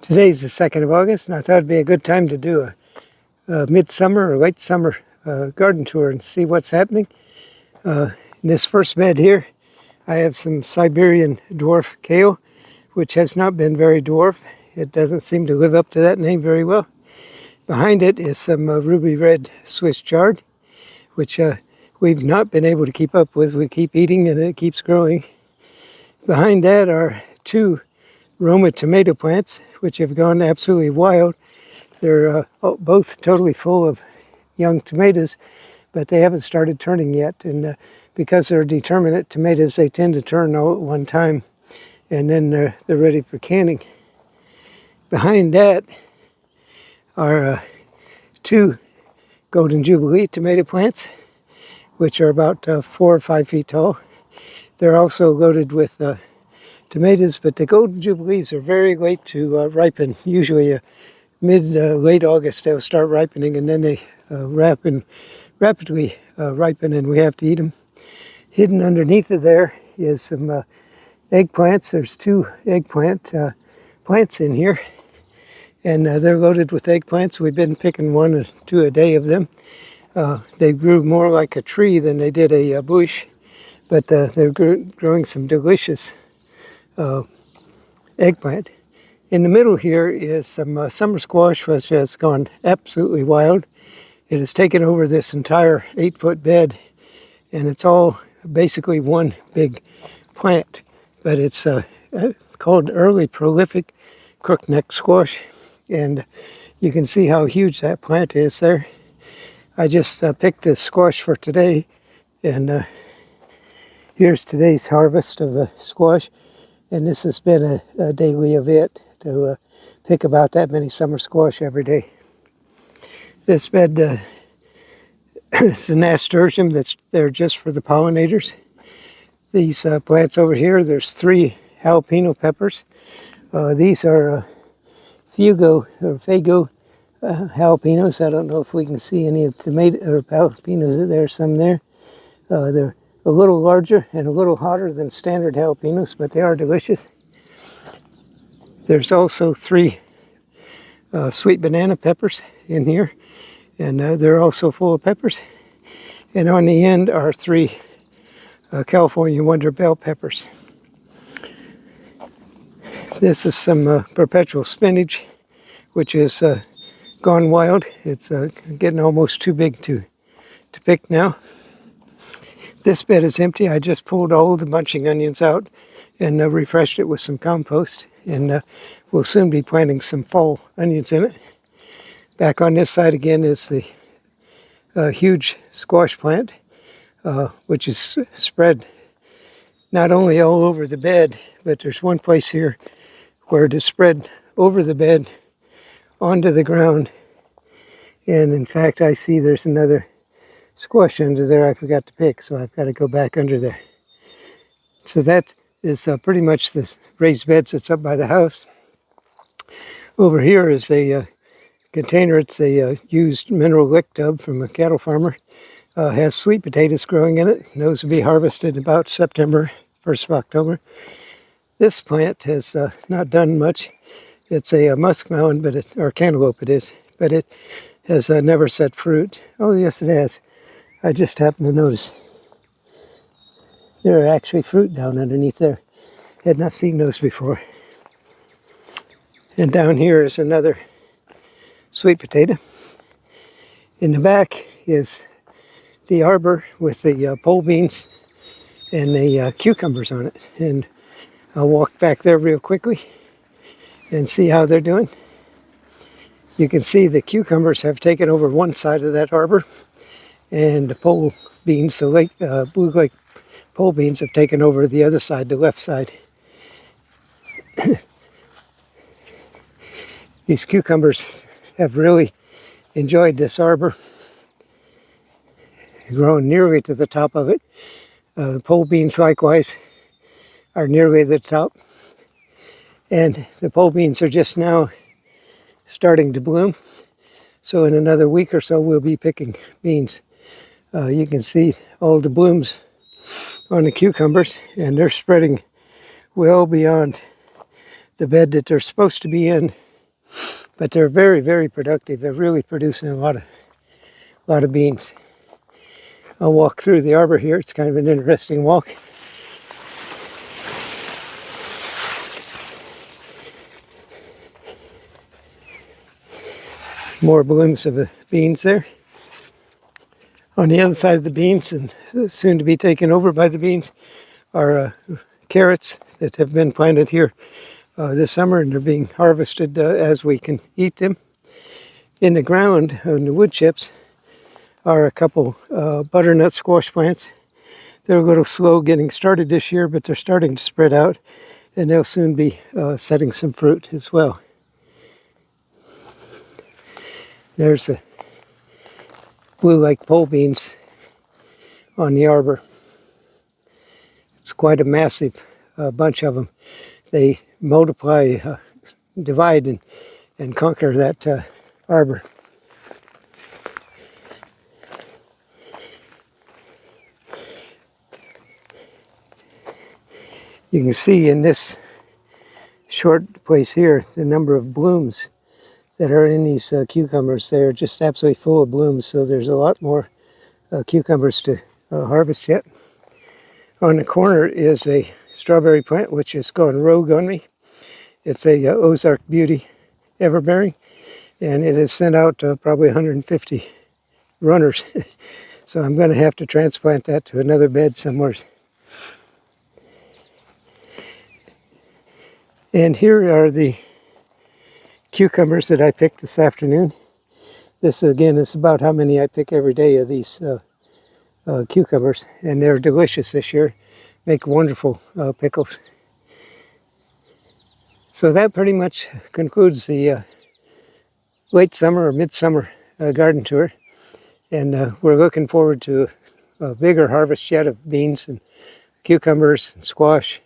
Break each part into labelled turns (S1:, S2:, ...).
S1: Today's the 2nd of August, and I thought it'd be a good time to do a midsummer or late summer garden tour and see what's happening. In this first bed here, I have some Siberian dwarf kale, which has not been very dwarf. It doesn't seem to live up to that name very well. Behind it is some ruby red Swiss chard, which we've not been able to keep up with. We keep eating and it keeps growing. Behind that are two Roma tomato plants, which have gone absolutely wild. They're both totally full of young tomatoes, but they haven't started turning yet. And because they're determinate tomatoes, they tend to turn all at one time, and then they're ready for canning. Behind that are two Golden Jubilee tomato plants, which are about 4 or 5 feet tall. They're also loaded with tomatoes, but the Golden Jubilees are very late to ripen. Usually late August they'll start ripening, and then they rapidly ripen, and we have to eat them. Hidden underneath of there is some eggplants. There's two eggplant plants in here, and they're loaded with eggplants. We've been picking 1 or 2 a day of them. They grew more like a tree than they did a bush, but they're growing some delicious eggplant. In the middle here is some summer squash, which has gone absolutely wild. It has taken over this entire 8-foot bed, and it's all basically one big plant, but it's called early prolific crookneck squash, and you can see how huge that plant is there. I just picked this squash for today, and here's today's harvest of squash. And this has been a daily event to pick about that many summer squash every day. This bed is a nasturtium that's there just for the pollinators. These plants over here, there's 3 jalapeno peppers. These are Fago jalapenos. I don't know if we can see any tomato or jalapenos. There's some there. They're a little larger and a little hotter than standard jalapenos, but they are delicious. There's also 3 sweet banana peppers in here, and they're also full of peppers. And on the end are 3 California Wonder bell peppers. This is some perpetual spinach, which is gone wild. It's getting almost too big to pick now. This bed is empty. I just pulled all the bunching onions out and refreshed it with some compost, and we'll soon be planting some fall onions in it. Back on this side again is the huge squash plant, which is spread not only all over the bed, but there's one place here where it is spread over the bed onto the ground. And in fact, I see there's another squash under there I forgot to pick, so I've got to go back under there. So that is pretty much this raised beds that's up by the house. Over here is a container. It's a used mineral lick tub from a cattle farmer. Has sweet potatoes growing in it. Those will be harvested about September, 1st of October. This plant has not done much. It's a muskmelon, or cantaloupe it is, but it has never set fruit. Oh yes, it has. I just happened to notice there are actually fruit down underneath there. Had not seen those before. And down here is another sweet potato. In the back is the arbor with the pole beans and the cucumbers on it. And I'll walk back there real quickly and see how they're doing. You can see the cucumbers have taken over one side of that arbor, and the pole beans, the blue lake pole beans, have taken over the other side, the left side. These cucumbers have really enjoyed this arbor, grown nearly to the top of it. The pole beans likewise are nearly the top, and the pole beans are just now starting to bloom. So in another week or so we'll be picking beans. You can see all the blooms on the cucumbers, and they're spreading well beyond the bed that they're supposed to be in But they're very, very productive. They're really producing a lot of beans. I'll walk through the arbor here. It's kind of an interesting walk. More blooms of the beans there. On the other side of the beans, and soon to be taken over by the beans, are carrots that have been planted here this summer, and they're being harvested as we can eat them. In the ground, on the wood chips, are a couple butternut squash plants. They're a little slow getting started this year, but they're starting to spread out, and they'll soon be setting some fruit as well. There's the blue lake pole beans on the arbor. It's quite a massive bunch of them. They multiply, divide, and conquer that arbor. You can see in this short place here the number of blooms that are in these cucumbers. They're just absolutely full of blooms, so there's a lot more cucumbers to harvest yet. On the corner is a strawberry plant which has gone rogue on me. It's a Ozark Beauty everbearing, and it has sent out probably 150 runners. So I'm going to have to transplant that to another bed somewhere. And here are the cucumbers that I picked this afternoon. This again is about how many I pick every day of these cucumbers, and they're delicious this year. Make wonderful pickles. So that pretty much concludes the late summer or midsummer garden tour, and we're looking forward to a bigger harvest yet of beans and cucumbers and squash.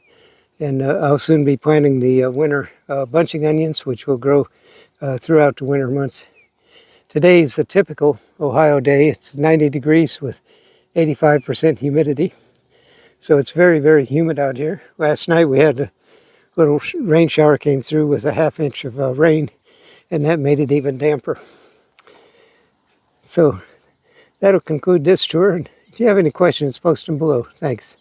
S1: And I'll soon be planting the winter bunching onions, which will grow throughout the winter months. Today is a typical Ohio day. It's 90 degrees with 85% humidity. So it's very, very humid out here. Last night we had a little rain shower came through with a ½ inch of rain, and that made it even damper. So that'll conclude this tour. And if you have any questions, post them below. Thanks.